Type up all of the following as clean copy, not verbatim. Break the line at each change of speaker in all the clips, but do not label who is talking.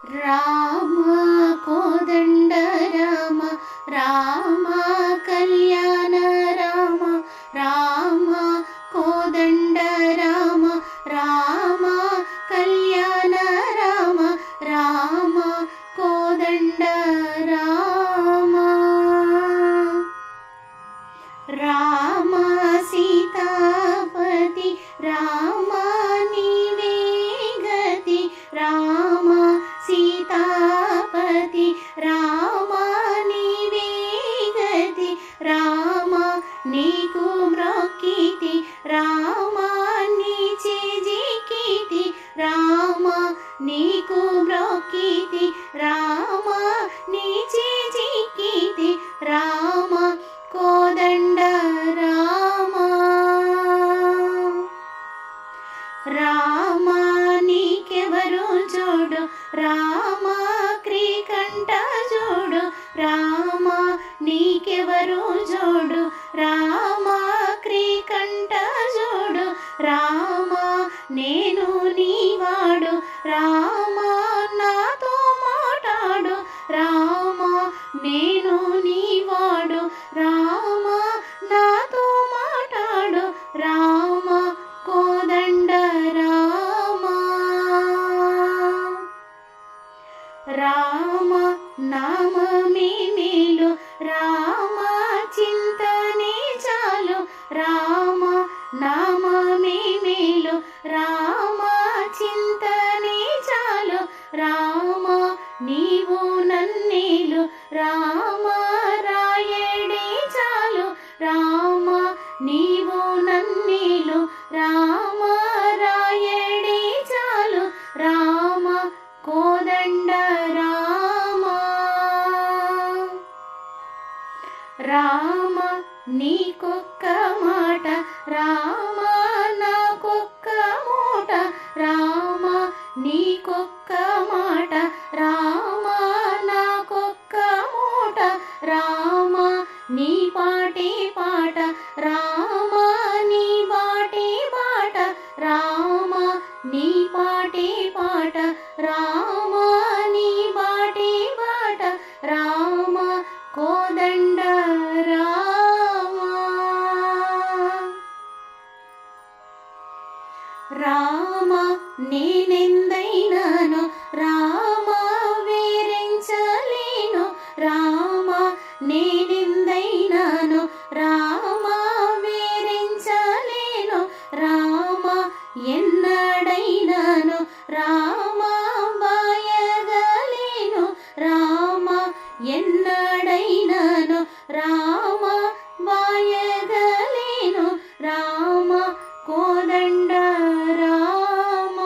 రామ కోదండ రామ రామ కళ్యాణ రామ రామ కోదండ రామ రామ కళ్యాణ రామ రామ కోదండ రామ రామ సీతాపతి రామ నీవే గతి రామ సీతాపతి రామ నీవే గతి రామ నీకు మ్రొక్కితి రామ నీచే జికితి రామ నీకు మ్రొక్కితి రామ నీచే జికితి రామ కోదండ రామ రామ నీకెవరు జోడు రామ క్రీకంఠ జోడు రామ నీకెవరు జోడు రామ క్రీకంఠ జోడు రామ నేను నీవాడు రామ నాతో మాటాడు రామ నేను నీవాడు రామ నాతో మాటాడు రామ కోదండ రామ రామ నామమే మేలు రామ చింతనే చాలు రామ నామమే మేలు రామ చింతనే చాలు రామ నీవు నన్నేలు రామ రాయడే చాలు రామ నీవు నన్నేలు రామ రాయడే చాలు రామ కోదండ రామ రామ నీకొక్క మాట రామ నాకొక్క మూట రామ నీకొక్క మాట రామ నాకొక్క మూట రామ నీ పాటే పాట రామ నీ బాటే బాట రామ నీ పాటే పాట రామ నీ బాటే బాట రామ కోదండ రామ రామ నేనెందైనాను రామ వేరించలేను రామ నేనెందైనాను రామ వేరించలేను రామ ఎన్నడైనాను రామ బాయగలేను రామ ఎన్నడైనాను రామ బాయగలేను రామ కోదండ రామ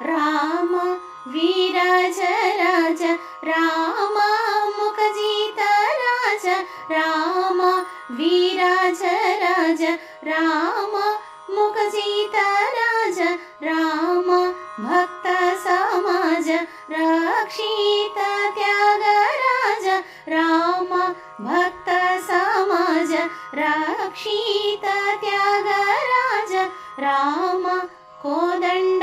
రామ వీరాజ రాజ రామ ముఖజిత రాజ రామ వీరాజ రాజ రామ ముఖజిత రాజ రామ భక్త సమాజ రక్షిత త్యాగరాజ రామ భక్త సమాజ రక్షిత త్యాగరాజ రామ కోదండ